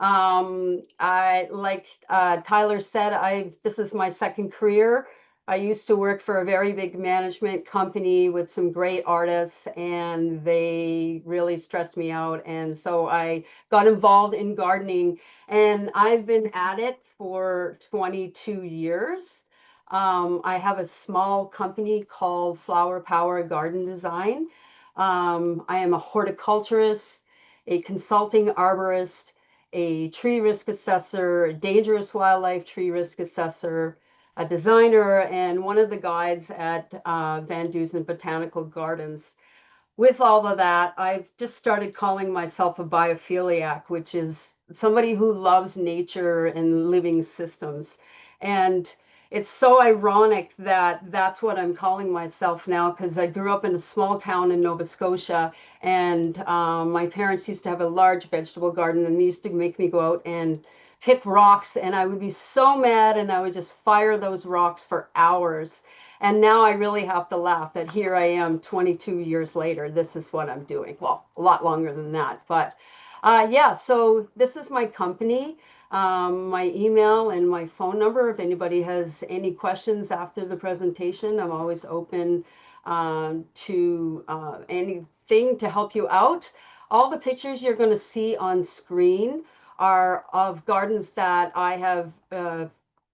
I like Tyler said, this is my second career. I used to work for a very big management company with some great artists, and they really stressed me out. And so I got involved in gardening, and I've been at it for 22 years. I have a small company called Flower Power Garden Design. I am a horticulturist, a consulting arborist, a tree risk assessor, a dangerous wildlife tree risk assessor, a designer, and one of the guides at VanDuSen Botanical Gardens. With all of that, I've just started calling myself a biophiliac, which is somebody who loves nature and living systems. And it's so ironic that that's what I'm calling myself now, because I grew up in a small town in Nova Scotia, and my parents used to have a large vegetable garden, and they used to make me go out and pick rocks, and I would be so mad, and I would just fire those rocks for hours. And now I really have to laugh that here I am 22 years later. This is what I'm doing. Well, a lot longer than that. But yeah, so this is my company, my email and my phone number. If anybody has any questions after the presentation, I'm always open to anything to help you out. All the pictures you're going to see on screen are of gardens that I have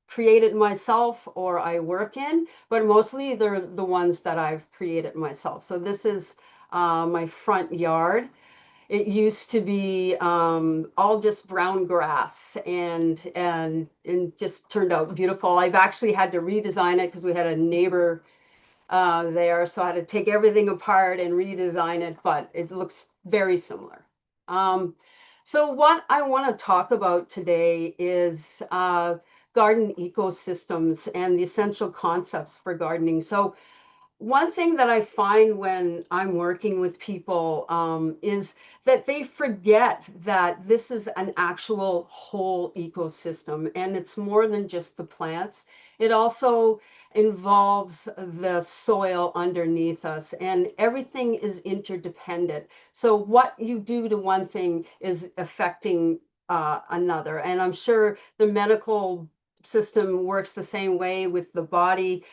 created myself or I work in, but mostly they're the ones that I've created myself. So this is my front yard. It used to be all just brown grass, and just turned out beautiful. I've actually had to redesign it because we had a neighbor there, so I had to take everything apart and redesign it, but it looks very similar. Um, so what I want to talk about today is garden ecosystems and the essential concepts for gardening. So one thing that I find when I'm working with people is that they forget that this is an actual whole ecosystem, and it's more than just the plants. It also involves the soil underneath us, and everything is interdependent. So what you do to one thing is affecting another. And I'm sure the medical system works the same way with the body.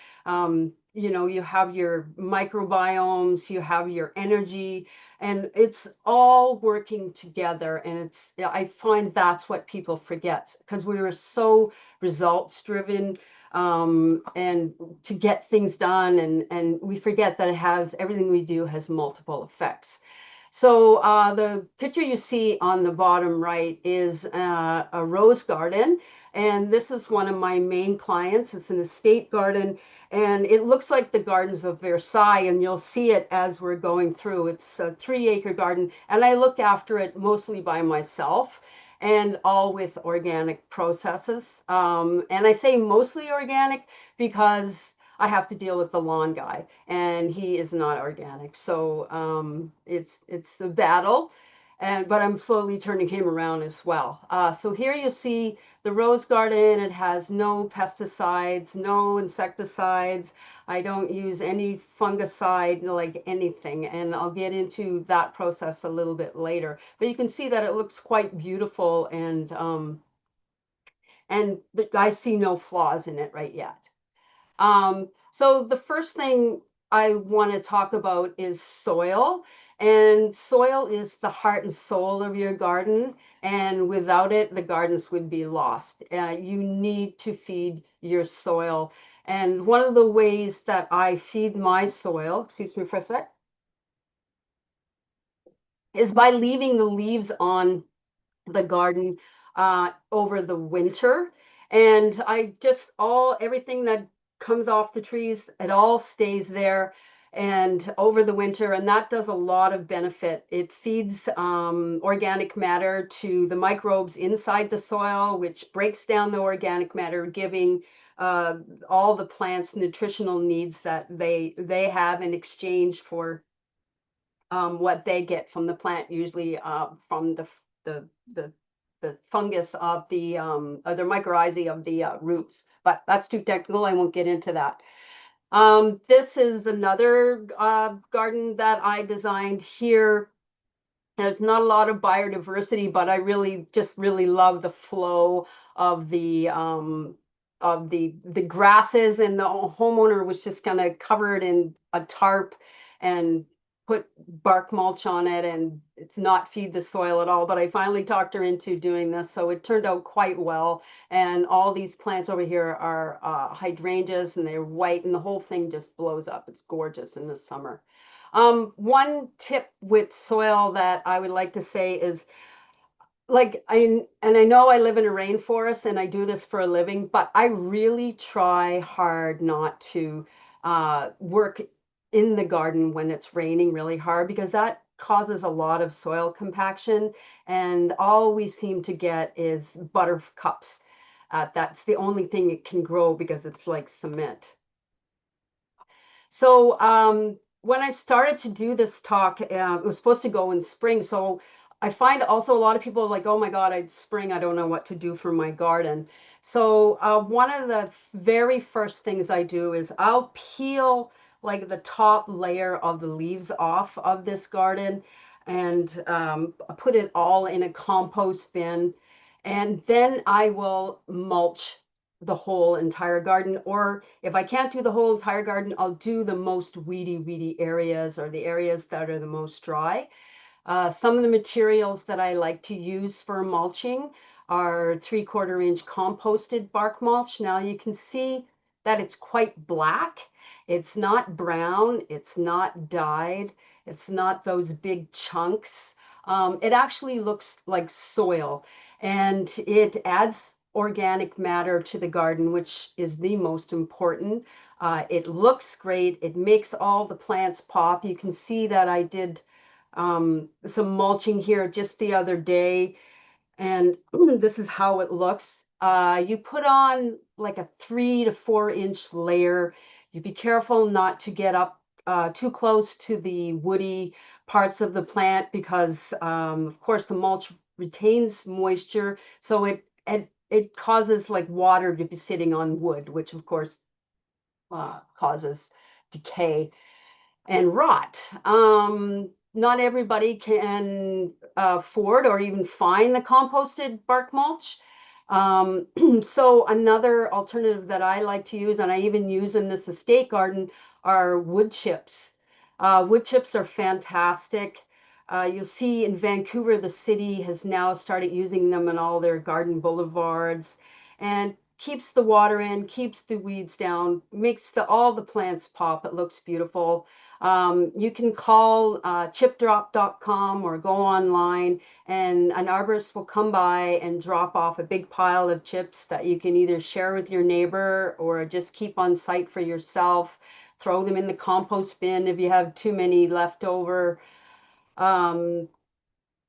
You have your microbiomes, you have your energy, and it's all working together. And I find that's what people forget, because we were so results driven, and to get things done, and we forget that everything we do has multiple effects. So the picture you see on the bottom right is a rose garden, and this is one of my main clients. It's an estate garden, and it looks like the gardens of Versailles, and you'll see it as we're going through. It's a 3-acre garden, and I look after it mostly by myself, and all with organic processes. And I say mostly organic because I have to deal with the lawn guy, and he is not organic. So it's a battle, but I'm slowly turning him around as well. So here you see the rose garden. It has no pesticides, no insecticides. I don't use any fungicide, like anything, and I'll get into that process a little bit later. But you can see that it looks quite beautiful, and I see no flaws in it right yet. So the first thing I want to talk about is soil. And soil is the heart and soul of your garden. And without it, the gardens would be lost. You need to feed your soil. And one of the ways that I feed my soil, excuse me for a sec, is by leaving the leaves on the garden over the winter. And I just everything that comes off the trees, it all stays there and over the winter, and that does a lot of benefit. It feeds organic matter to the microbes inside the soil, which breaks down the organic matter, giving all the plants nutritional needs that they have in exchange for what they get from the plant, usually from the the the fungus of the mycorrhizae of the roots. But that's too technical. I won't get into that. This is another garden that I designed here. There's not a lot of biodiversity, but I really love the flow of the grasses, and the homeowner was just gonna cover it in a tarp and put bark mulch on it and not feed the soil at all. But I finally talked her into doing this, so it turned out quite well. And all these plants over here are hydrangeas, and they're white, and the whole thing just blows up. It's gorgeous in the summer. One tip with soil that I would like to say is, like, I know I live in a rainforest and I do this for a living, but I really try hard not to work in the garden when it's raining really hard, because that causes a lot of soil compaction, and all we seem to get is buttercups. That's the only thing it can grow because it's like cement. So when I started to do this talk, it was supposed to go in spring. So I find also a lot of people are like, oh my God, it's spring. I don't know what to do for my garden. So one of the very first things I do is I'll peel like the top layer of the leaves off of this garden, and put it all in a compost bin. And then I will mulch the whole entire garden. Or if I can't do the whole entire garden, I'll do the most weedy areas, or the areas that are the most dry. Some of the materials that I like to use for mulching are 3/4 inch composted bark mulch. Now you can see that it's quite black. It's not brown. It's not dyed. It's not those big chunks. It actually looks like soil, and it adds organic matter to the garden, which is the most important. It looks great. It makes all the plants pop. You can see that I did some mulching here just the other day, and this is how it looks. You put on like a 3 to 4 inch layer. You be careful not to get up too close to the woody parts of the plant, because, of course, the mulch retains moisture, so it causes like water to be sitting on wood, which of course causes decay and rot. Not everybody can afford or even find the composted bark mulch. So another alternative that I like to use, and I even use in this estate garden, are wood chips. Wood chips are fantastic. You'll see in Vancouver, the city has now started using them in all their garden boulevards, and keeps the water in, keeps the weeds down, makes all the plants pop. It looks beautiful. You can call chipdrop.com or go online, and an arborist will come by and drop off a big pile of chips that you can either share with your neighbor or just keep on site for yourself. Throw them in the compost bin if you have too many left over. Um,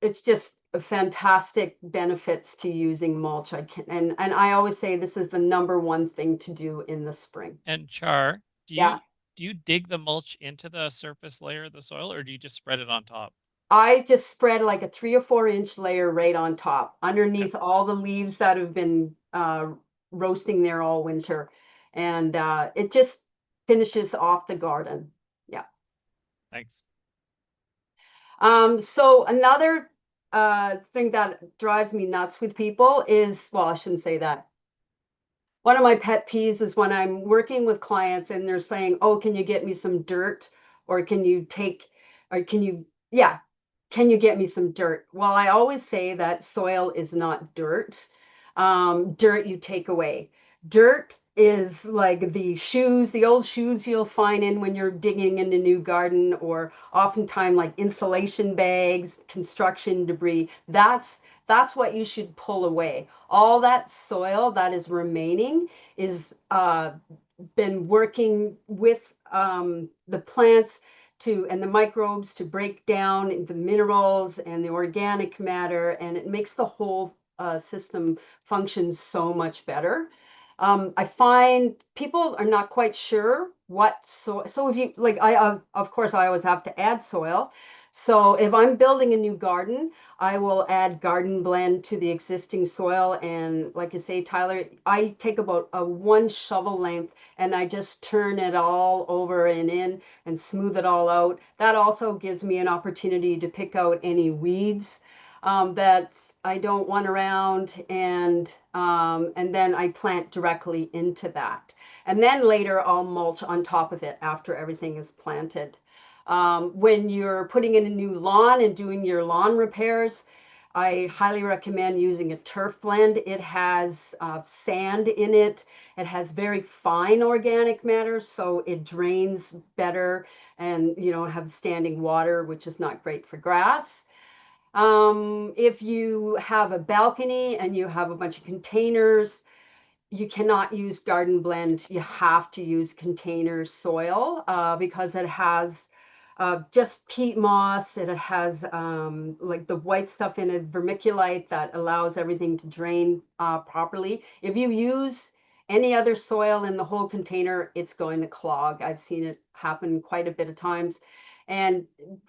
it's just a fantastic benefits to using mulch. And I always say this is the number one thing to do in the spring. And Char, Yeah. do you dig the mulch into the surface layer of the soil, or do you just spread it on top? I just spread like a 3 or 4 inch layer right on top, Okay, underneath all the leaves that have been roasting there all winter. And it just finishes off the garden. Yeah. thanks. So another thing that drives me nuts with people is, well, I shouldn't say that. One of my pet peeves is when I'm working with clients and they're saying, "Oh, can you get me some dirt? Or can you take, or can you, yeah, can you get me some dirt?" Well, I always say that soil is not dirt. Dirt you take away. Dirt is like the old shoes you'll find in when you're digging in a new garden, or oftentimes like insulation bags, construction debris. That's what you should pull away. All that soil that is remaining is been working with the plants to and the microbes to break down the minerals and the organic matter, and it makes the whole system function so much better. I find people are not quite sure what so if you like I of course I always have to add soil. So if I'm building a new garden, I will add garden blend to the existing soil. And like you say, Tyler, I take about a one shovel length and I just turn it all over and in and smooth it all out. That also gives me an opportunity to pick out any weeds that I don't want around, and then I plant directly into that. And then later I'll mulch on top of it after everything is planted. When you're putting in a new lawn and doing your lawn repairs, I highly recommend using a turf blend. It has sand in it. It has very fine organic matter, so it drains better, and you don't have standing water, which is not great for grass. If you have a balcony and you have a bunch of containers, you cannot use garden blend. You have to use container soil because it has just peat moss. It has like the white stuff in it, vermiculite, that allows everything to drain properly. If you use any other soil in the whole container, it's going to clog. I've seen it happen quite a bit of times. And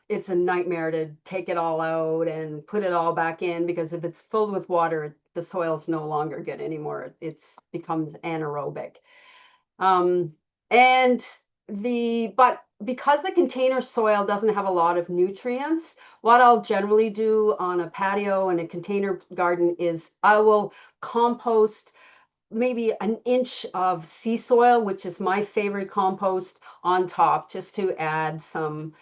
it's a nightmare to take it all out and put it all back in, because if it's filled with water, the soil's no longer good anymore. It's becomes anaerobic. Um, and but because the container soil doesn't have a lot of nutrients, what I'll generally do on a patio and a container garden is I will compost maybe an inch of sea soil, which is my favorite compost, on top, just to add some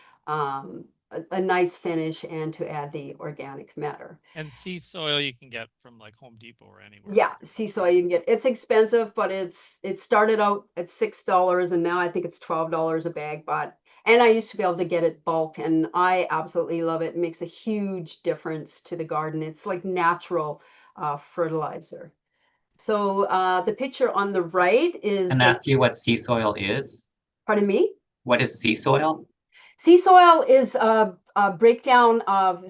a nice finish and to add the organic matter. And sea soil you can get from like Home Depot or anywhere, Yeah, right? sea soil you can get. It's expensive, but it started out at $6 and now I think it's $12 a bag. But and I used to be able to get it bulk, and I absolutely love it. It makes a huge difference to the garden. It's like natural fertilizer. So the picture on the right And is, ask you what sea soil is? pardon me, What is sea soil? sea soil is a breakdown of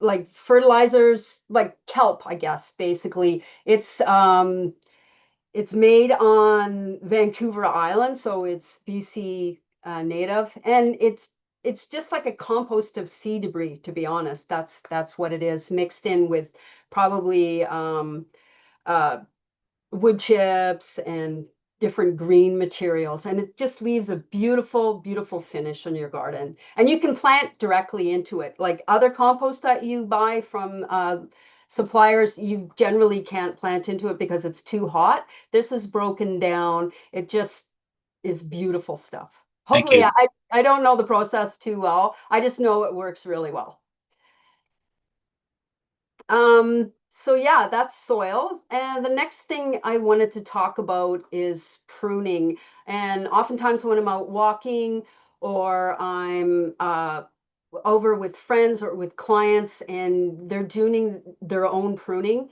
like fertilizers, like kelp, I guess, basically. It's made on Vancouver Island, so it's BC native, and it's just like a compost of sea debris, to be honest. That's what it is, mixed in with probably uh, wood chips and different green materials, and it just leaves a beautiful, beautiful finish on your garden. And you can plant directly into it. Like other compost that you buy from suppliers, you generally can't plant into it because it's too hot. This is broken down. It just is beautiful stuff. Thank Hopefully, you. I don't know the process too well. I just know it works really well. So yeah, that's soil. And the next thing I wanted to talk about is pruning. And oftentimes when I'm out walking or I'm over with friends or with clients and they're doing their own pruning,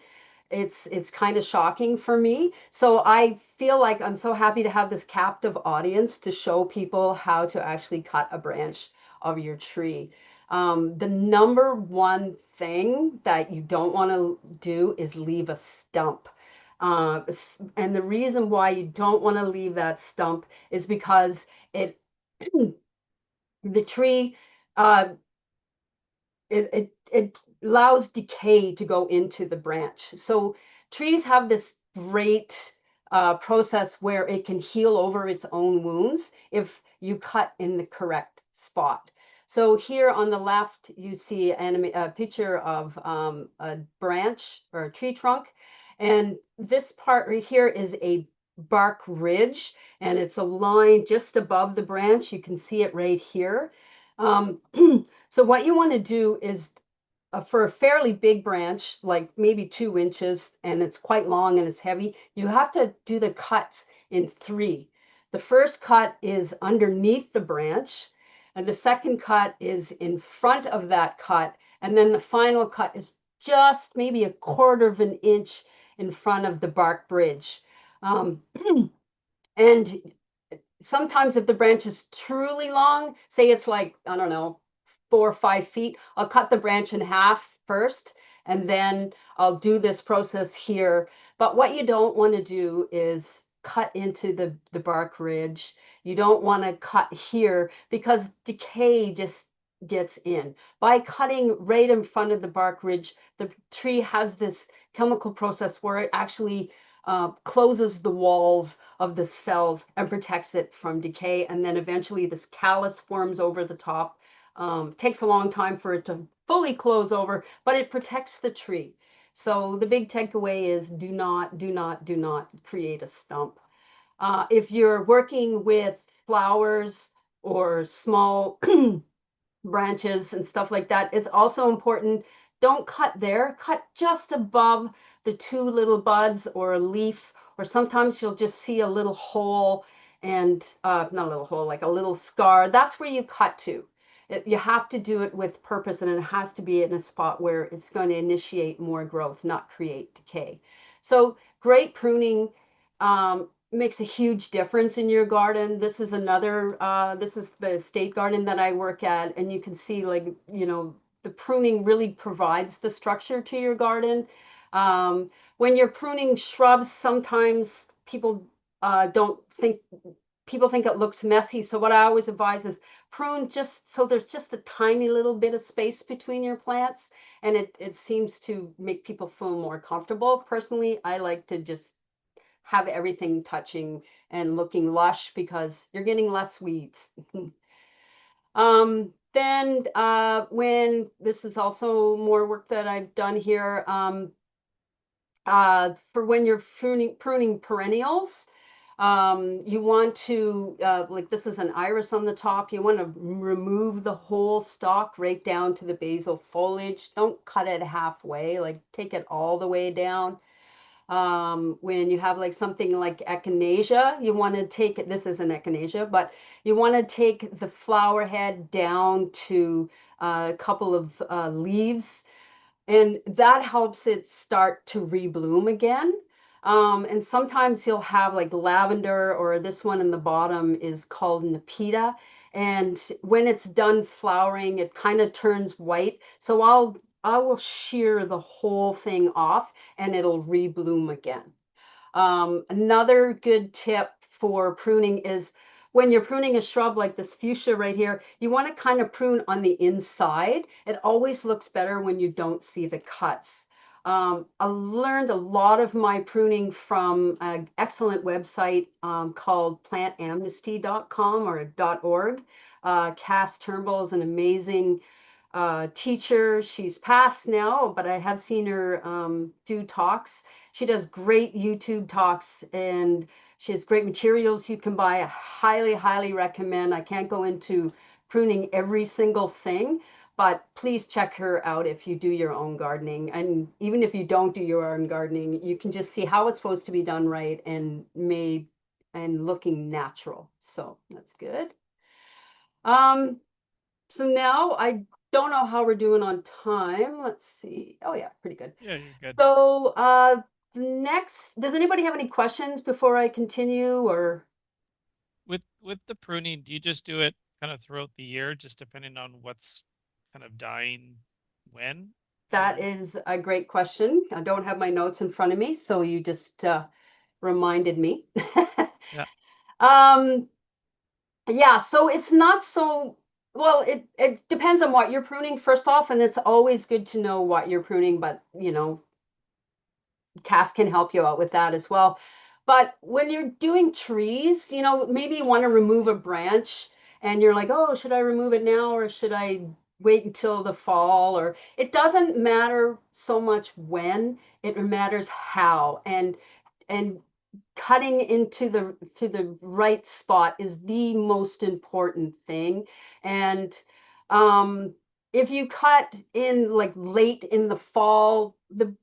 it's kind of shocking for me. So I feel like I'm so happy to have this captive audience to show people how to actually cut a branch of your tree. The number one thing that you don't want to do is leave a stump. And the reason why you don't want to leave that stump is because it the tree uh, it allows decay to go into the branch. So trees have this great process where it can heal over its own wounds if you cut in the correct spot. So here on the left, you see a picture of a branch or a tree trunk. And this part right here is a bark ridge, and it's a line just above the branch. You can see it right here. Um, So what you want to do is for a fairly big branch, like maybe 2 inches, and it's quite long and it's heavy, you have to do the cuts in three. The first cut is underneath the branch, and the second cut is in front of that cut, and then the final cut is just maybe a quarter of an inch in front of the bark bridge. Um, and sometimes if the branch is truly long, say it's like, I don't know, 4 or 5 feet, I'll cut the branch in half first, and then I'll do this process here. But what you don't want to do is cut into the bark ridge. You don't want to cut here because decay just gets in. By cutting right in front of the bark ridge, the tree has this chemical process where it actually closes the walls of the cells and protects it from decay. And then eventually this callus forms over the top. Takes a long time for it to fully close over, but it protects the tree. So the big takeaway is do not create a stump. If you're working with flowers or small branches and stuff like that, it's also important, don't cut there, cut just above the two little buds or a leaf, or sometimes you'll just see a little hole and not a little hole, like a little scar. That's where you cut to. You have to do it with purpose, and it has to be in a spot where it's going to initiate more growth, not create decay. So great pruning makes a huge difference in your garden. This is another, this is the state garden that I work at, and you can see, like, you know, the pruning really provides the structure to your garden. When you're pruning shrubs, sometimes don't think, people think it looks messy. So what I always advise is prune just so there's just a tiny little bit of space between your plants, and it seems to make people feel more comfortable. Personally, I like to just have everything touching and looking lush because you're getting less weeds. Then when this is also more work that I've done here, for when you're pruning perennials, you want to, like this is an iris on the top, you want to remove the whole stalk right down to the basal foliage. Don't cut it halfway, like take it all the way down. When you have like something like echinacea, you want to take it, this isn't echinacea, but you want to take the flower head down to a couple of leaves, and that helps it start to rebloom again. And sometimes you'll have like lavender, or this one in the bottom is called Nepeta. And when it's done flowering, it kind of turns white. So I will shear the whole thing off and it'll rebloom again. Another good tip for pruning is when you're pruning a shrub like this fuchsia right here, you want to kind of prune on the inside. It always looks better when you don't see the cuts. I learned a lot of my pruning from an excellent website called plantamnesty.com or .org. Cass Turnbull is an amazing teacher. She's passed now, but I have seen her do talks. She does great YouTube talks, and she has great materials you can buy. I highly recommend. I can't go into pruning every single thing, but please check her out if you do your own gardening. And even if you don't do your own gardening, you can just see how it's supposed to be done right and made and looking natural. So that's good. So now I don't know how we're doing on time. Let's see. Oh yeah, pretty good. Yeah, you're good. So next, does anybody have any questions before I continue, or? With the pruning, do you just do it kind of throughout the year, just depending on what's kind of dying when? That Or is a great question. I don't have my notes in front of me, so you just reminded me. yeah, Um, yeah, so it's not so, well, it depends on what you're pruning first off, and it's always good to know what you're pruning, but you know, Cass can help you out with that as well. But when you're doing trees, you know, maybe you want to remove a branch and you're like, oh, should I remove it now or should I wait until the fall? Or it doesn't matter so much when, it matters how. And cutting into the right spot is the most important thing. And if you cut in like late in the fall, the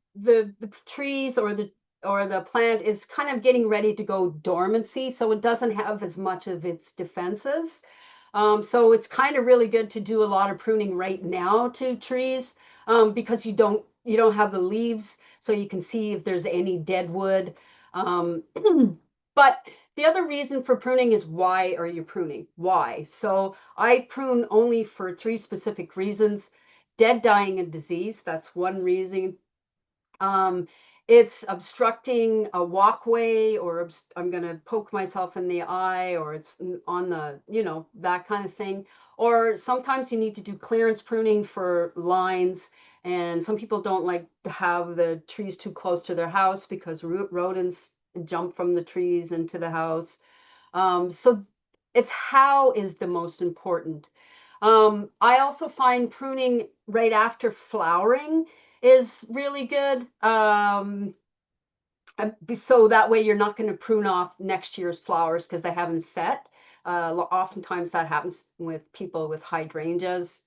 trees or the plant is kind of getting ready to go dormancy, so it doesn't have as much of its defenses. So it's kind of really good to do a lot of pruning right now to trees, because you don't have the leaves, so you can see if there's any dead wood. Um, but the other reason for pruning is, why are you pruning? Why? So I prune only for three specific reasons. Dead, dying, and disease. That's one reason. Um, it's obstructing a walkway, or I'm going to poke myself in the eye, or it's on the, you know, that kind of thing. Or sometimes you need to do clearance pruning for lines, and some people don't like to have the trees too close to their house because rodents jump from the trees into the house. So it's how is the most important. I also find pruning right after flowering is really good. So that way you're not going to prune off next year's flowers because they haven't set. Oftentimes that happens with people with hydrangeas,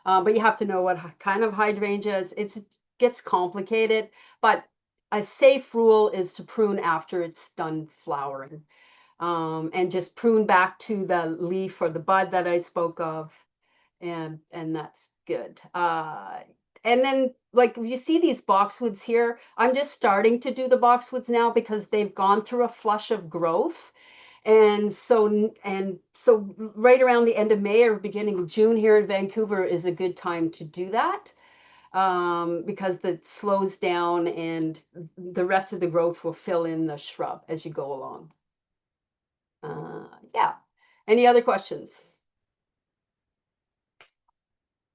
but you have to know what kind of hydrangeas. It gets complicated, but a safe rule is to prune after it's done flowering, and just prune back to the leaf or the bud that I spoke of, and that's good. And then like you see these boxwoods here, I'm just starting to do the boxwoods now because they've gone through a flush of growth. And so right around the end of May or beginning of June here in Vancouver is a good time to do that, because that slows down and the rest of the growth will fill in the shrub as you go along. Yeah. Any other questions?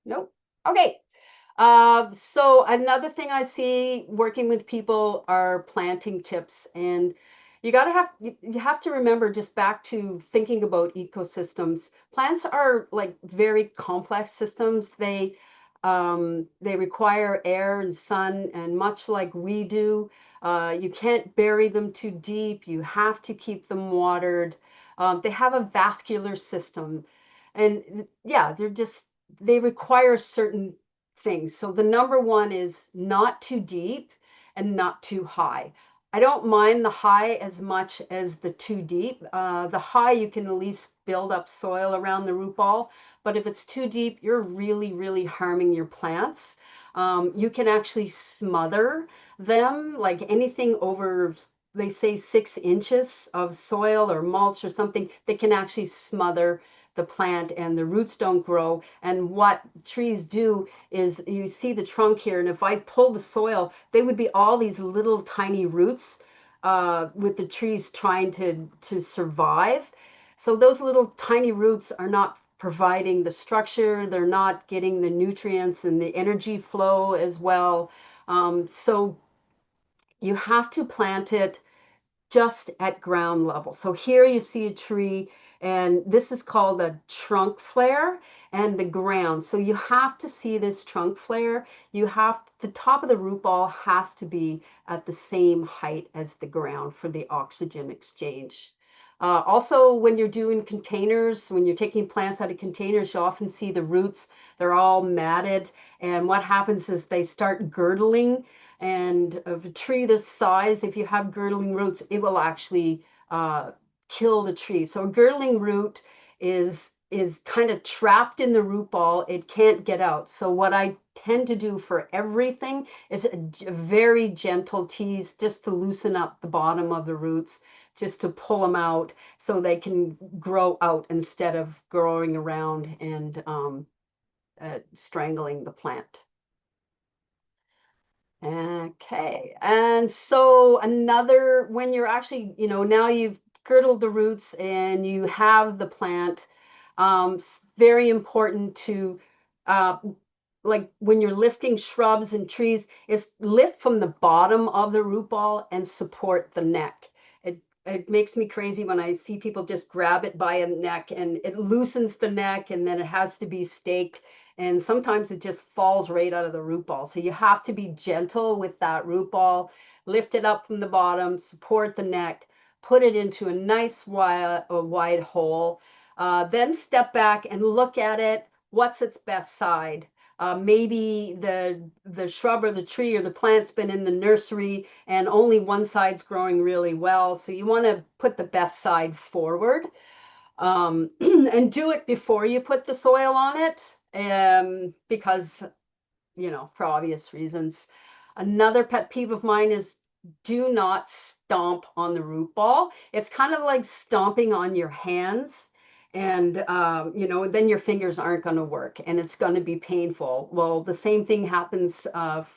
Nope. Okay. So another thing I see working with people are planting tips, and you have to remember, just back to thinking about ecosystems. Plants are like very complex systems. They require air and sun, and much like we do, you can't bury them too deep. You have to keep them watered. They have a vascular system, and yeah, they require certain things. So the number one is not too deep and not too high. I don't mind the high as much as the too deep. The high, you can at least build up soil around the root ball, but if it's too deep, you're really, really harming your plants. You can actually smother them, like anything over, they say 6 inches of soil or mulch or something, they can actually smother the plant and the roots don't grow. And what trees do is, you see the trunk here, and if I pull the soil, they would be all these little tiny roots, with the trees trying to survive. So those little tiny roots are not providing the structure, they're not getting the nutrients and the energy flow as well. So you have to plant it just at ground level. So here you see a tree, and this is called a trunk flare, and the ground. So you have to see this trunk flare. The top of the root ball has to be at the same height as the ground for the oxygen exchange. Also, when you're doing containers, when you're taking plants out of containers, you often see the roots, they're all matted. And what happens is they start girdling. And of a tree this size, if you have girdling roots, it will actually kill the tree. So a girdling root is kind of trapped in the root ball. It can't get out. So what I tend to do for everything is a very gentle tease, just to loosen up the bottom of the roots, just to pull them out so they can grow out instead of growing around and strangling the plant. Okay, and so when you're actually, now you've girdled the roots and you have the plant, very important to, uh, like when you're lifting shrubs and trees, is lift from the bottom of the root ball and support the neck. It makes me crazy when I see people just grab it by a neck, and it loosens the neck, and then it has to be staked, and sometimes it just falls right out of the root ball. So you have to be gentle with that root ball, lift it up from the bottom, support the neck, put it into a nice wide hole, then step back and look at it. What's its best side? Maybe the shrub or the tree or the plant's been in the nursery and only one side's growing really well. So you want to put the best side forward, and do it before you put the soil on it, because, for obvious reasons. Another pet peeve of mine is, do not stomp on the root ball. It's kind of like stomping on your hands, and then your fingers aren't going to work and it's going to be painful. Well, the same thing happens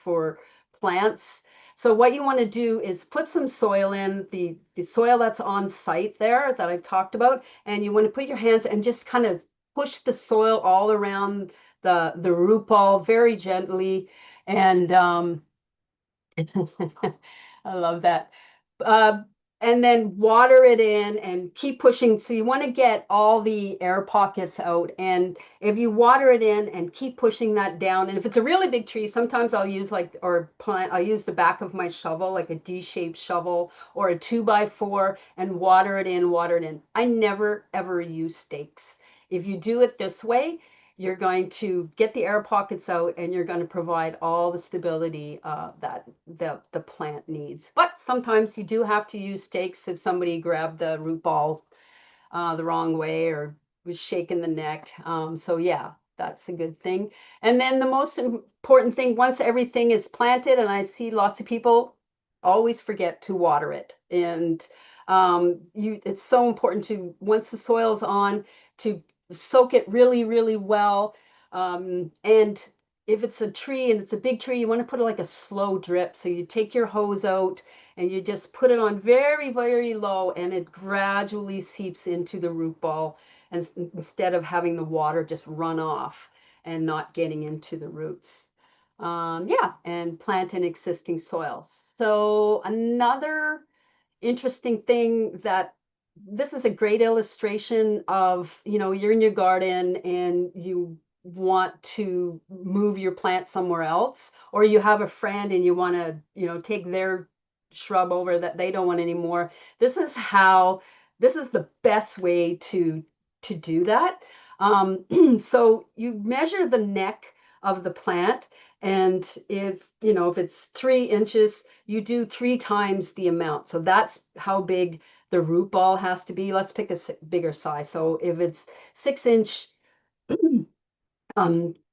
for plants. So what you want to do is put some soil in, the soil that's on site there that I've talked about, and you want to put your hands and just kind of push the soil all around the root ball very gently. And I love that. Uh, and then water it in and keep pushing. So you want to get all the air pockets out. And if you water it in and keep pushing that down, and if it's a really big tree, sometimes I'll use I'll use the back of my shovel, like a D-shaped shovel or a 2x4, and water it in, water it in. I never ever use stakes. If you do it this way, you're going to get the air pockets out and you're going to provide all the stability that the plant needs. But sometimes you do have to use stakes if somebody grabbed the root ball the wrong way or was shaking the neck. So yeah, that's a good thing. And then the most important thing, once everything is planted, and I see lots of people always forget to water it. And it's so important to, once the soil's on, to soak it really, really well. And if it's a tree and it's a big tree, you want to put it like a slow drip. So you take your hose out and you just put it on very, very low, and it gradually seeps into the root ball, and instead of having the water just run off and not getting into the roots. Yeah, and plant in existing soils. So another interesting thing, that this is a great illustration of, you're in your garden and you want to move your plant somewhere else, or you have a friend and you want to, take their shrub over that they don't want anymore. This is the best way to do that. So you measure the neck of the plant, and if it's 3 inches, you do 3 times the amount. So that's how big the root ball has to be. Let's pick a bigger size. So if it's 6 inch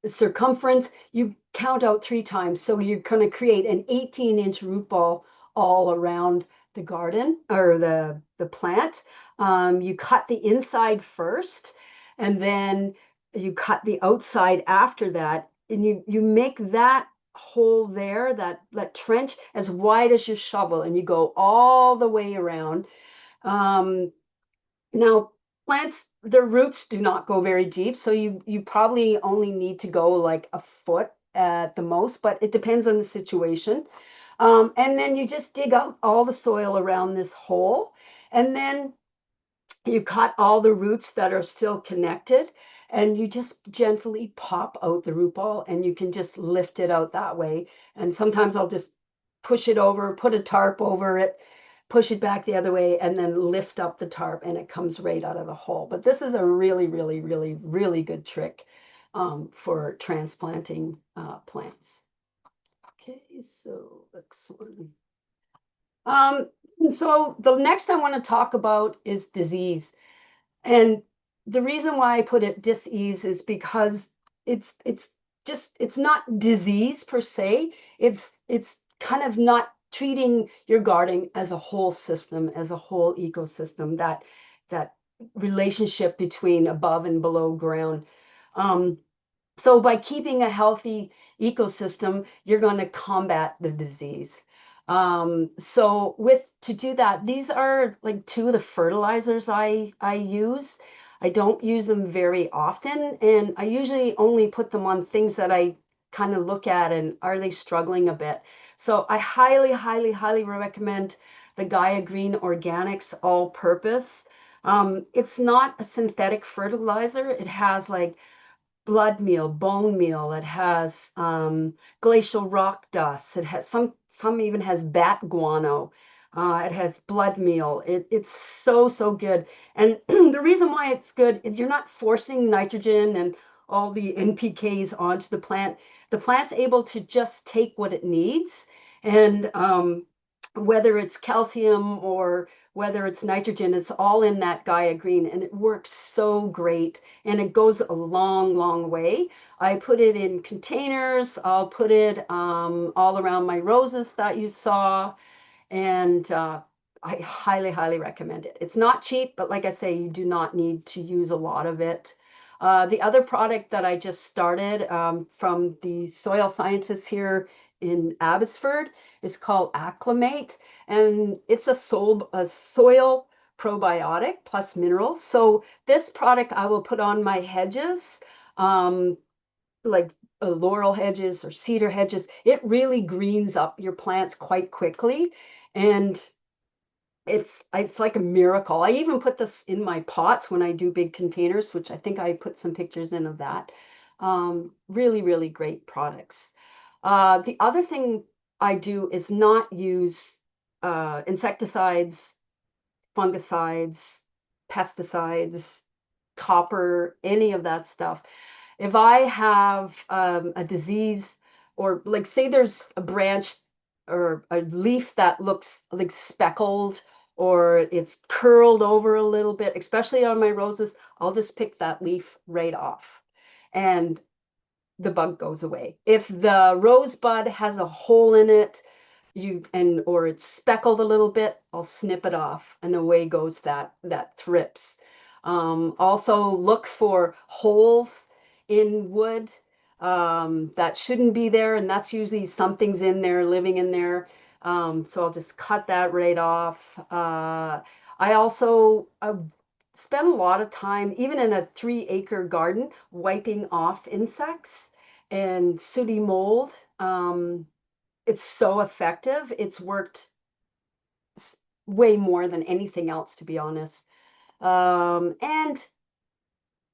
circumference, you count out 3 times. So you're going to create an 18-inch root ball all around the garden or the plant. You cut the inside first, and then you cut the outside after that, and you make that hole there, that trench, as wide as your shovel, and you go all the way around. Now, plants, their roots do not go very deep, so you probably only need to go like a foot at the most, but it depends on the situation. And then you just dig out all the soil around this hole, and then you cut all the roots that are still connected, and you just gently pop out the root ball, and you can just lift it out that way. And sometimes I'll just push it over, put a tarp over it, push it back the other way, and then lift up the tarp, and it comes right out of the hole. But this is a really, really, really, really good trick for transplanting plants. Okay, so next one. So the next I want to talk about is disease. And the reason why I put it dis-ease is because it's not disease per se. It's kind of not treating your garden as a whole system, as a whole ecosystem, that relationship between above and below ground. So by keeping a healthy ecosystem, you're going to combat the disease. So to do that, these are like two of the fertilizers I use. I don't use them very often, and I usually only put them on things that I kind of look at and are they struggling a bit. So I highly, highly, highly recommend the Gaia Green Organics All-Purpose. It's not a synthetic fertilizer. It has like blood meal, bone meal. It has glacial rock dust. It has some even has bat guano. It has blood meal. It's so good. And the reason why it's good is you're not forcing nitrogen and all the NPKs onto the plant. The plant's able to just take what it needs, and whether it's calcium or whether it's nitrogen, it's all in that Gaia Green, and it works so great, and it goes a long, long way. I put it in containers. I'll put it all around my roses that you saw, and I highly, highly recommend it. It's not cheap, but like I say, you do not need to use a lot of it. The other product that I just started from the soil scientists here in Abbotsford is called Acclimate, and it's a soil probiotic plus minerals. So this product I will put on my hedges, like laurel hedges or cedar hedges. It really greens up your plants quite quickly, and it's like a miracle. I even put this in my pots when I do big containers, which I think I put some pictures in of that. Really, really great products. The other thing I do is not use insecticides, fungicides, pesticides, copper, any of that stuff. If I have a disease, or like say there's a branch or a leaf that looks like speckled or it's curled over a little bit, especially on my roses, I'll just pick that leaf right off and the bug goes away. If the rosebud has a hole in it, or it's speckled a little bit, I'll snip it off and away goes that thrips. Also look for holes in wood that shouldn't be there, and that's usually something's in there, living in there. So I'll just cut that right off. I also spend a lot of time, even in a 3-acre garden, wiping off insects and sooty mold. It's so effective. It's worked way more than anything else, to be honest. And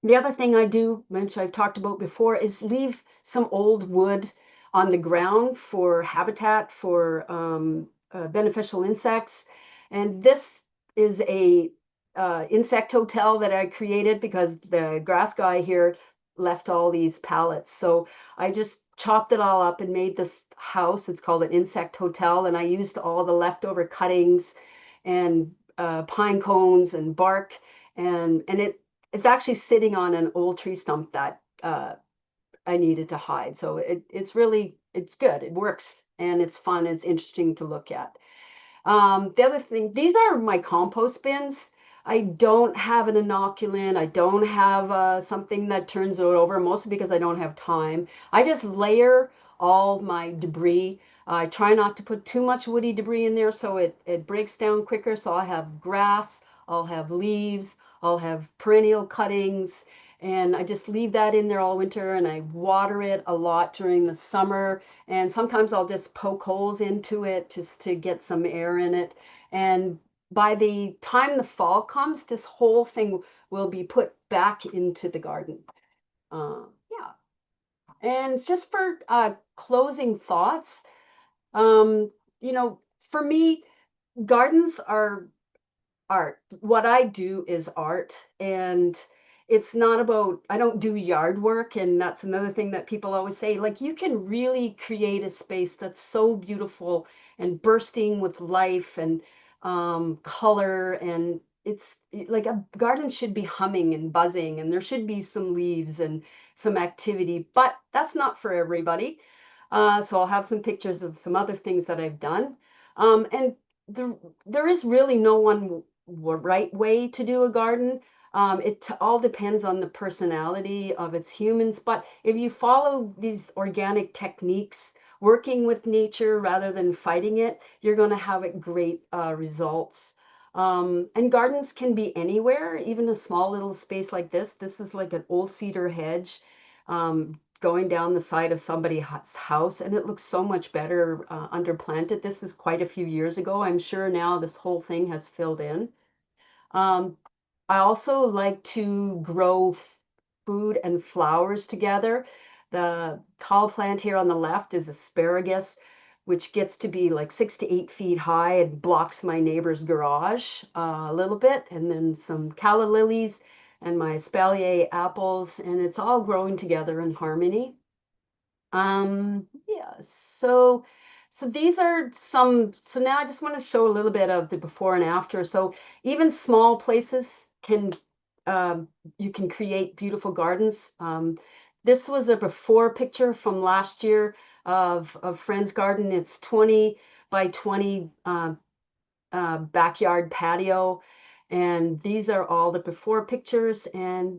the other thing I do, which I've talked about before, is leave some old wood on the ground for habitat for beneficial insects. And this is a insect hotel that I created because the grass guy here left all these pallets. So I just chopped it all up and made this house. It's called an insect hotel, and I used all the leftover cuttings and pine cones and bark, and it's actually sitting on an old tree stump that I needed to hide. So it's really, it's good. It works and it's fun. It's interesting to look at. The other thing, these are my compost bins. I don't have an inoculant. I don't have something that turns it over, mostly because I don't have time. I just layer all my debris. I try not to put too much woody debris in there so it breaks down quicker. So I'll have grass, I'll have leaves, I'll have perennial cuttings, and I just leave that in there all winter, and I water it a lot during the summer. And sometimes I'll just poke holes into it just to get some air in it. And by the time the fall comes, this whole thing will be put back into the garden. Yeah. And just for closing thoughts, um, you know, for me, gardens are art. What I do is art, and it's not about, I don't do yard work, and that's another thing that people always say, like you can really create a space that's so beautiful and bursting with life and color, and it's like a garden should be humming and buzzing, and there should be some leaves and some activity, but that's not for everybody. So I'll have some pictures of some other things that I've done. And there is really no one right way to do a garden. It all depends on the personality of its humans. But if you follow these organic techniques, working with nature rather than fighting it, you're going to have great results. And gardens can be anywhere, even a small little space like this. This is like an old cedar hedge going down the side of somebody's house, and it looks so much better underplanted. This is quite a few years ago. I'm sure now this whole thing has filled in. Um, I also like to grow food and flowers together. The tall plant here on the left is asparagus, which gets to be like 6 to 8 feet high and blocks my neighbor's garage a little bit. And then some calla lilies and my espalier apples, and it's all growing together in harmony. Yeah, so these are some, so now I just want to show a little bit of the before and after. So even small places can, you can create beautiful gardens. This was a before picture from last year of Friend's garden. It's 20 by 20 backyard patio. And these are all the before pictures. And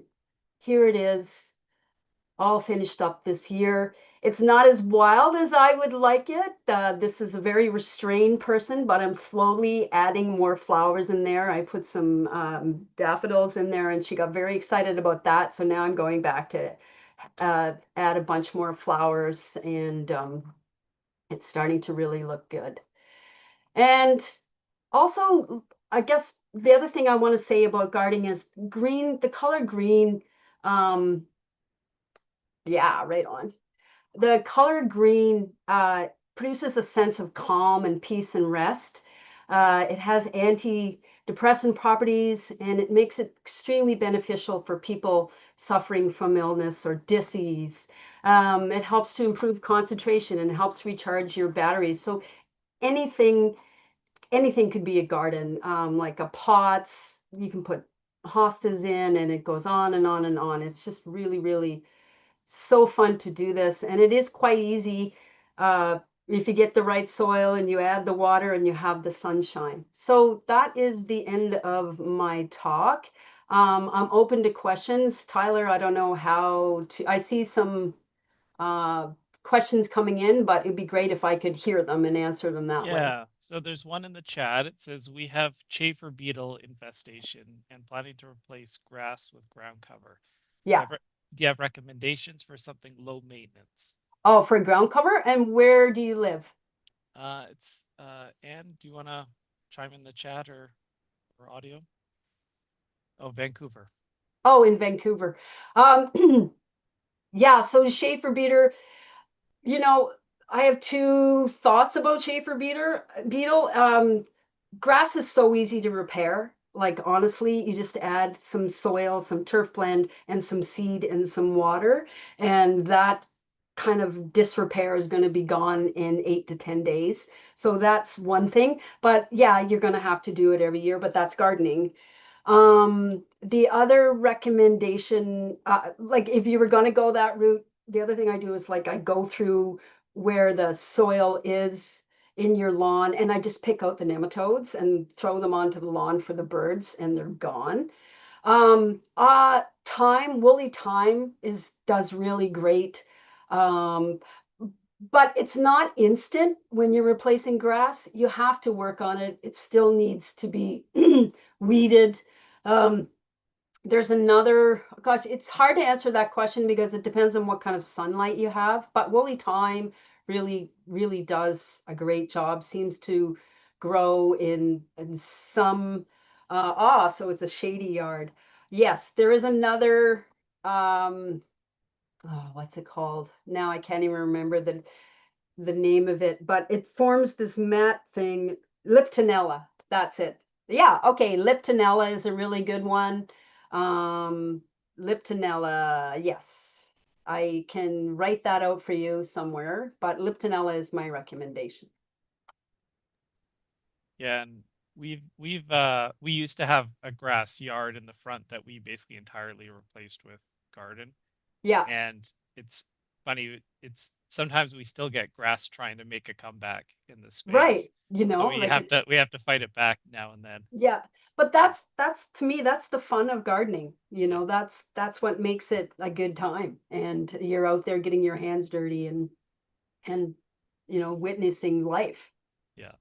here it is all finished up this year. It's not as wild as I would like it. This is a very restrained person, but I'm slowly adding more flowers in there. I put some daffodils in there, and she got very excited about that. So now I'm going back to add a bunch more flowers, and it's starting to really look good. And also, I guess the other thing I want to say about gardening is green, the color green. Um, yeah, right on. The color green produces a sense of calm and peace and rest. It has antidepressant properties, and it makes it extremely beneficial for people suffering from illness or disease. It helps to improve concentration and helps recharge your batteries. So anything anything could be a garden, like a pots. You can put hostas in, and it goes on and on and on. It's just really, really so fun to do this, and it is quite easy if you get the right soil and you add the water and you have the sunshine. So that is the end of my talk. I'm open to questions. Tyler, I don't know how to. I see some uh, questions coming in, but it'd be great if I could hear them and answer them that way. Yeah, so there's one in the chat. It says we have chafer beetle infestation and planning to replace grass with ground cover. Do you Yeah. have do you have recommendations for something low maintenance? Oh, for ground cover? And where do you live? It's Anne, do you want to chime in the chat or audio? Oh, Vancouver. Oh, in Vancouver. Yeah, so Schaefer beetle, you know, I have two thoughts about Schaefer beetle. Grass is so easy to repair. Like honestly, you just add some soil, some turf blend, and some seed and some water, and that kind of disrepair is going to be gone in 8 to 10 days. So that's one thing. But yeah, you're going to have to do it every year, but that's gardening. The other recommendation, like if you were going to go that route, the other thing I do is like I go through where the soil is in your lawn, and I just pick out the nematodes and throw them onto the lawn for the birds, and they're gone. Woolly thyme does really great. Um, but it's not instant when you're replacing grass. You have to work on it. It still needs to be weeded. Um, there's another, gosh, it's hard to answer that question because it depends on what kind of sunlight you have. But woolly thyme really, really does a great job. Seems to grow in some, so it's a shady yard. Yes, there is another, what's it called? Now I can't even remember the name of it, but it forms this mat thing. Liptonella, that's it. Yeah, okay, Liptonella is a really good one. Um, Liptonella, yes. I can write that out for you somewhere, but Liptonella is my recommendation. Yeah, and we used to have a grass yard in the front that we basically entirely replaced with garden. Yeah, And it's funny, it's sometimes we still get grass trying to make a comeback in the right. space. You So know, like we have to fight it back now and then. yeah, but that's to me that's the fun of gardening. You Yeah. know, that's what makes it a good time. And you're out there getting your hands dirty and witnessing life. Yeah.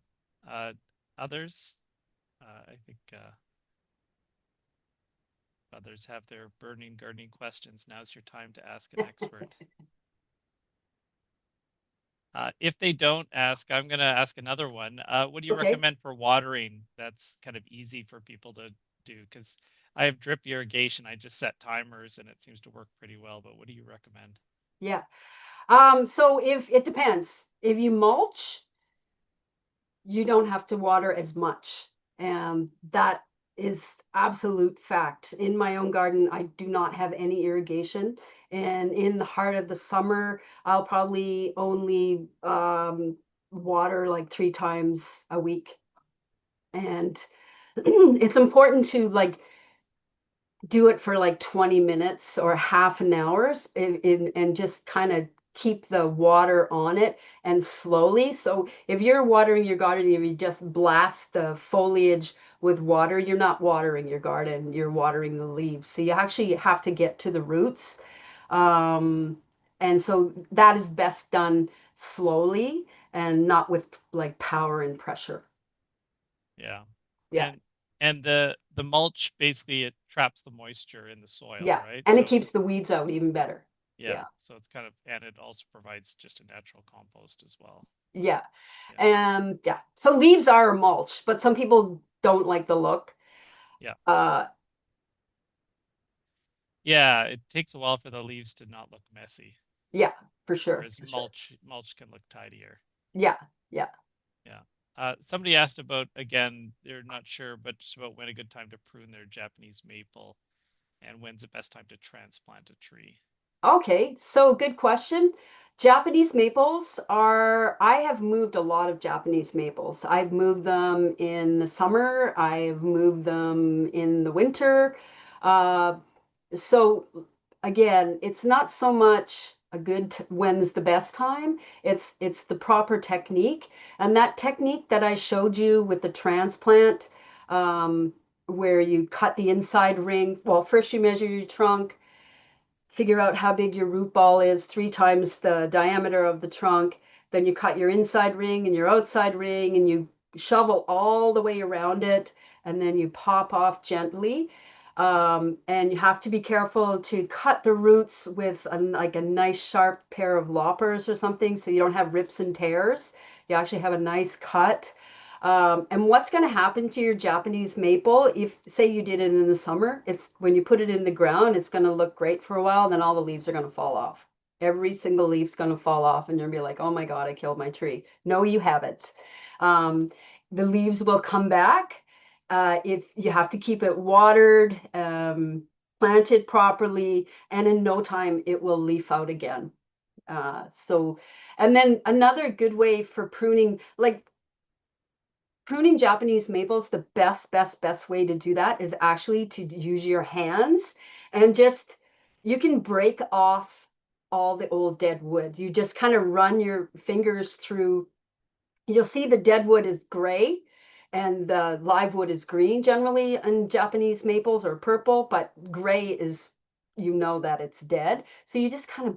Others, I think others have their burning gardening questions. Now's your time to ask an expert. If they don't ask, I'm going to ask another one. What do you Okay. recommend for watering that's kind of easy for people to do? Because I have drip irrigation. I just set timers and it seems to work pretty well. But what do you recommend? Yeah. So if it depends. If you mulch, you don't have to water as much. That is absolute fact. In my own garden, I do not have any irrigation. And in the heart of the summer, I'll probably only water like 3 times a week. And it's important to like do it for like 20 minutes or half an hour and just kind of keep the water on it and slowly. So if you're watering your garden, if you just blast the foliage with water, you're not watering your garden, you're watering the leaves. So you actually have to get to the roots. And so that is best done slowly and not with like power and pressure. Yeah. Yeah. And the mulch basically it traps the moisture in the soil, Yeah. right? And it So keeps the weeds out even better. yeah, Yeah. so it's kind of, and it also provides just a natural compost as well. Yeah. Yeah. And yeah. So leaves are a mulch, but some people don't like the look. Yeah. Uh, Yeah, it takes a while for the leaves to not look messy, yeah, for sure. whereas For sure. mulch can look tidier. Yeah. Yeah. Yeah. Somebody asked about, again, they're not sure, but just about when a good time to prune their Japanese maple and when's the best time to transplant a tree. Okay, so good question. Japanese maples are, I have moved a lot of Japanese maples. I've moved them in the summer, I've moved them in the winter. Uh, so again, it's not so much a when's the best time, it's the proper technique. And that technique that I showed you with the transplant, where you cut the inside ring, well, first you measure your trunk, figure out how big your root ball is, 3 times the diameter of the trunk. Then you cut your inside ring and your outside ring and you shovel all the way around it. And then you pop off gently. And you have to be careful to cut the roots with like a nice sharp pair of loppers or something so you don't have rips and tears. You actually have a nice cut. And what's going to happen to your Japanese maple, if say you did it in the summer, it's when you put it in the ground, it's going to look great for a while, and then all the leaves are going to fall off. Every single leaf's going to fall off, and you're going to be like, oh my God, I killed my tree. No, you haven't. Um, the leaves will come back. If you have to keep it watered, planted properly, and in no time it will leaf out again. And then another good way for pruning, like pruning Japanese maples, the best way to do that is actually to use your hands and just, you can break off all the old dead wood. You just kind of run your fingers through. You'll see the dead wood is gray and the live wood is green generally in Japanese maples, or purple, but gray is, you know that it's dead. So you just kind of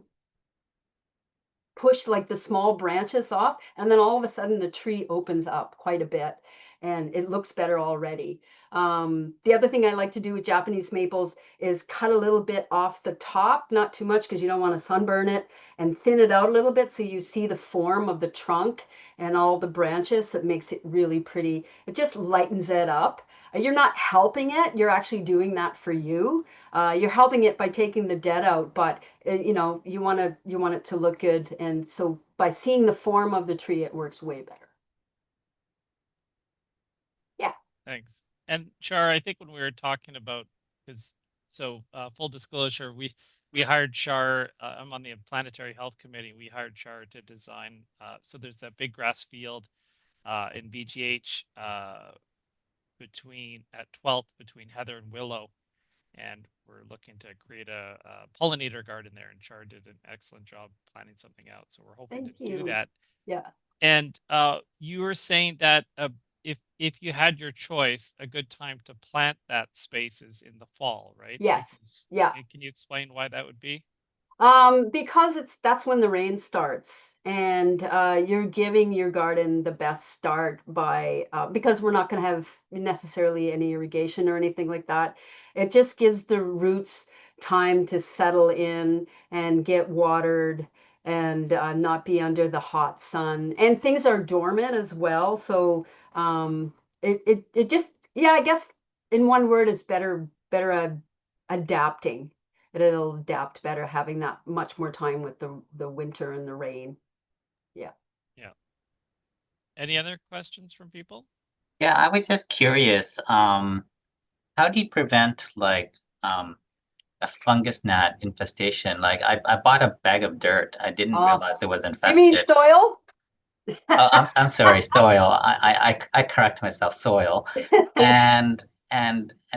push like the small branches off, and then all of a sudden the tree opens up quite a bit and it looks better already. The other thing I like to do with Japanese maples is cut a little bit off the top, not too much because you don't want to sunburn it, and thin it out a little bit so you see the form of the trunk and all the branches. That makes it really pretty. It just lightens it up. You're not helping it, you're actually doing that for you. You're helping it by taking the dead out, but you know, you want it to look good, and so by seeing the form of the tree, it works way better. Yeah. Thanks. And Char, I think when we were talking about, because full disclosure, we hired Char. I'm on the Planetary Health Committee. We hired Char to design. So there's that big grass field in BGH at 12th between Heather and Willow, and we're looking to create a pollinator garden there. And Char did an excellent job planning something out. So we're hoping Thank to do you. that. Yeah. And you were saying that if you had your choice, a good time to plant that space is in the fall, right? Yes. Because, Yeah. can you explain why that would be? Because that's when the rain starts, and you're giving your garden the best start by because we're not going to have necessarily any irrigation or anything like that. It just gives the roots time to settle in and get watered and not be under the hot sun. And things are dormant as well, so it just, yeah, I guess in one word, it's better adapting. It'll adapt better having that much more time with the winter and the rain. Yeah. Yeah. Any other questions from people? Yeah, I was just curious, how do you prevent like a fungus gnat infestation? Like I bought a bag of dirt. I didn't Uh, realize it was you mean infested. soil? Oh, I'm sorry, soil. I correct myself, soil. And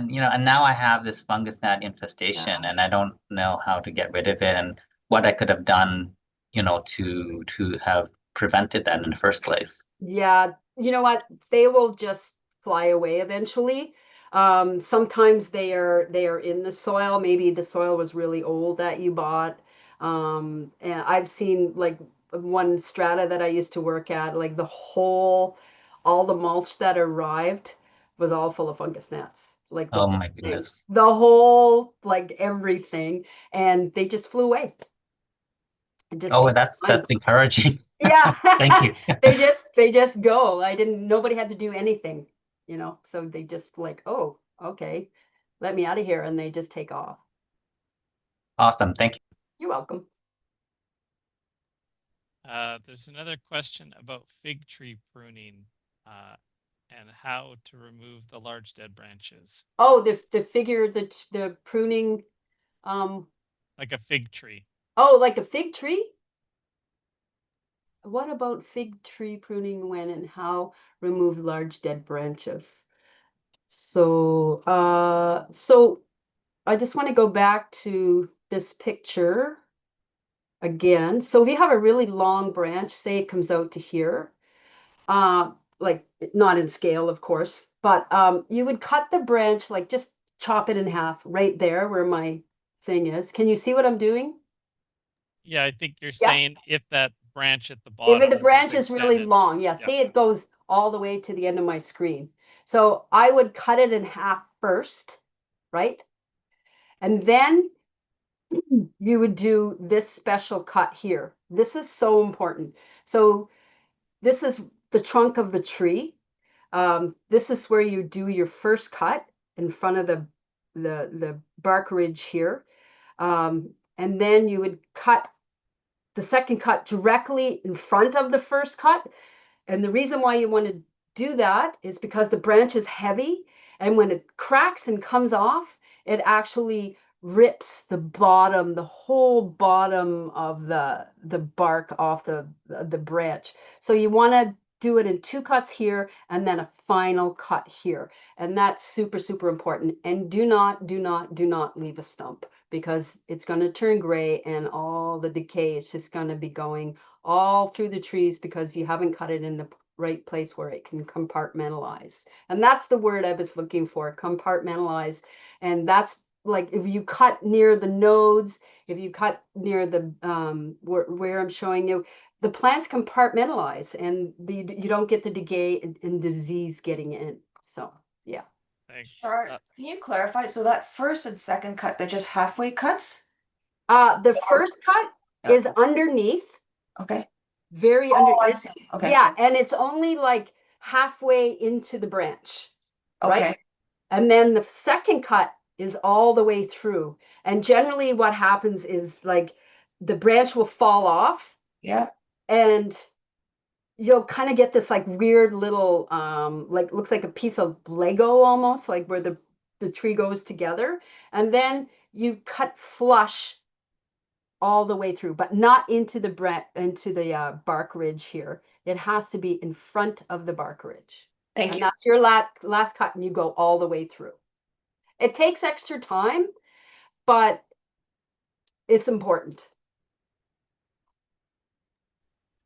you know, and now I have this fungus gnat infestation, Yeah. and I don't know how to get rid of it and what I could have done, you know, to have prevented that in the first place. Yeah, you know what? They will just fly away eventually. Sometimes they are in the soil. Maybe the soil was really old that you bought. And I've seen like one strata that I used to work at, like all the mulch that arrived was all full of fungus gnats, like the Oh whole my thing, goodness. the whole, like everything, and they just flew away. It just Oh, takes that's time. encouraging. Yeah, Thank you. they just go. Nobody had to do anything, so they just like, oh, okay, let me out of here, and they just take off. Awesome. Thank you. You're welcome. There's another question about fig tree pruning and how to remove the large dead branches. Oh, the pruning, um, Like a fig tree. oh, like a fig tree? What about fig tree pruning when and how remove large dead branches? So I just want to go back to this picture again. So if you have a really long branch, say it comes out to here, like not in scale, of course, but you would cut the branch, like just chop it in half right there where my thing is. Can you see what I'm doing? Yeah, I think you're Yeah. saying if that branch at the If bottom the was branch is really extended. long, yeah, Yep. say it goes all the way to the end of my screen. So I would cut it in half first, right? And then you would do this special cut here. This is so important. So this is the trunk of the tree. This is where you do your first cut in front of the bark ridge here. And then you would cut the second cut directly in front of the first cut. And the reason why you want to do that is because the branch is heavy, and when it cracks and comes off, it actually rips the whole bottom of the bark off the branch. So you want to do it in two cuts here and then a final cut here. And that's super, super important. And do not leave a stump, because it's going to turn gray and all the decay is just going to be going all through the trees because you haven't cut it in the right place where it can compartmentalize. And that's the word I was looking for, compartmentalize. And that's like if you cut near the nodes, if you cut near the where I'm showing you, the plants compartmentalize, and you don't get the decay and disease getting in. So yeah. Thanks. Char, can you clarify? So that first and second cut, they're just halfway cuts? The first cut Yeah. is underneath, Okay. very Oh, underneath. I see. Okay. Yeah, and it's only like halfway into the branch, right? Okay. And then the second cut is all the way through. And generally what happens is like the branch will fall off, Yeah. and you'll kind of get this like weird little like looks like a piece of Lego almost, like where the tree goes together. And then you cut flush all the way through, but not into the bark ridge here. It has to be in front of the bark ridge. Thank And you. that's your last cut, and you go all the way through. It takes extra time, but it's important.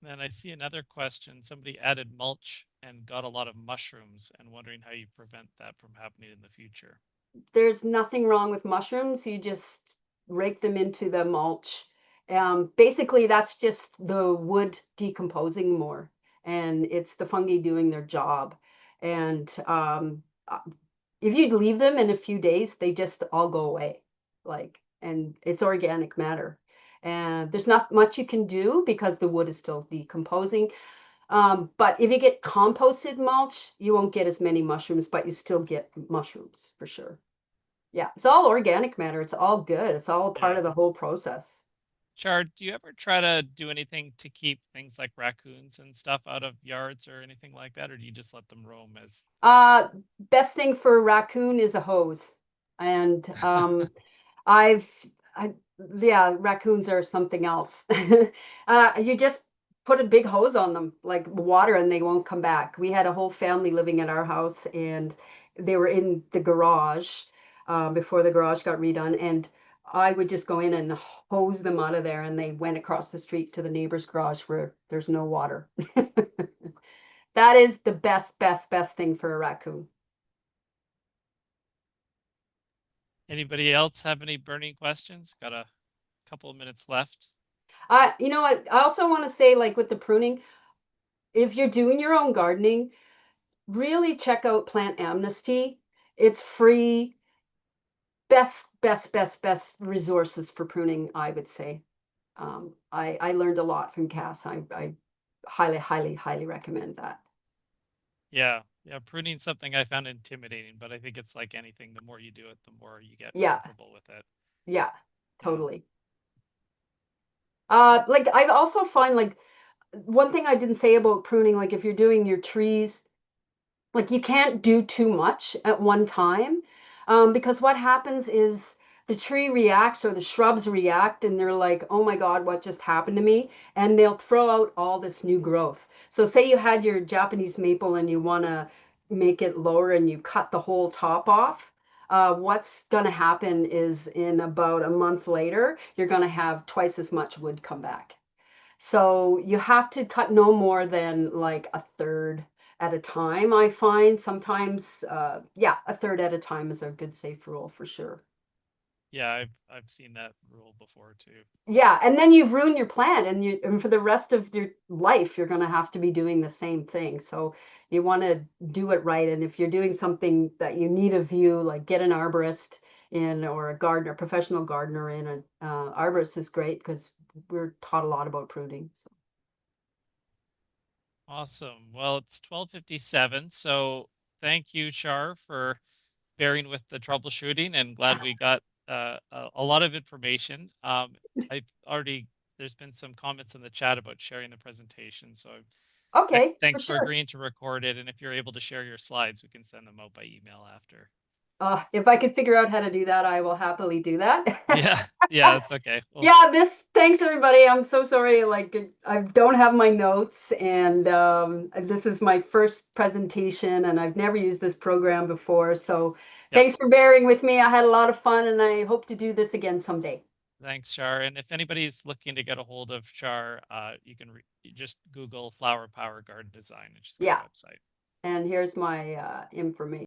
Then I see another question. Somebody added mulch and got a lot of mushrooms and wondering how you prevent that from happening in the future. There's nothing wrong with mushrooms. You just rake them into the mulch. Basically, that's just the wood decomposing more, and it's the fungi doing their job. And if you leave them in a few days, they just all go away. And it's organic matter. And there's not much you can do because the wood is still decomposing. But if you get composted mulch, you won't get as many mushrooms, but you still get mushrooms for sure. Yeah, it's all organic matter. It's all good. It's all part of the whole process. Char, do you ever try to do anything to keep things like raccoons and stuff out of yards or anything like that, or do you just let them roam as Best thing for a raccoon is a hose. And I've, yeah, raccoons are something else. You just put a big hose on them, like water, and they won't come back. We had a whole family living at our house, and they were in the garage before the garage got redone. And I would just go in and hose them out of there, and they went across the street to the neighbor's garage where there's no water. That is the best thing for a raccoon. Anybody else have any burning questions? Got a couple of minutes left. You know what? I also want to say, like with the pruning, if you're doing your own gardening, really check out Plant Amnesty. It's free. Best resources for pruning, I would say. I learned a lot from Cass. I highly recommend that. Yeah, yeah, pruning's something I found intimidating, but I think it's like anything, the more you do it, the more you get Yeah, comfortable with it. yeah, Yeah. totally. Like I also find like one thing I didn't say about pruning, like if you're doing your trees, like you can't do too much at one time, because what happens is the tree reacts or the shrubs react and they're like, oh my God, what just happened to me? And they'll throw out all this new growth. So say you had your Japanese maple and you want to make it lower and you cut the whole top off. What's going to happen is in about a month later, you're going to have twice as much wood come back. So you have to cut no more than like a third at a time, I find. Sometimes, yeah, a third at a time is a good safe rule for sure. Yeah, I've seen that rule before too. Yeah, and then you've ruined your plant, and for the rest of your life, you're going to have to be doing the same thing. So you want to do it right. And if you're doing something that you need a view, like get an arborist in or a gardener, professional gardener in. An arborist is great because we're taught a lot about pruning. So. Awesome. Well, it's 12:57, so thank you, Char, for bearing with the troubleshooting, and glad we got a lot of information. I've already there's been some comments in the chat about sharing the presentation, so Okay, for thanks for sure. agreeing to record it. And if you're able to share your slides, we can send them out by email after. If I could figure out how to do that, I will happily do that. Yeah, yeah, it's okay. Well, Yeah, thanks everybody. I'm so sorry. Like, I don't have my notes, and this is my first presentation, and I've never used this program before. So yep. thanks for bearing with me. I had a lot of fun, and I hope to do this again someday. Thanks, Char. And if anybody's looking to get a hold of Char, you can you just Google Flower Power Garden Design and she's got Yeah. a website. And here's my information.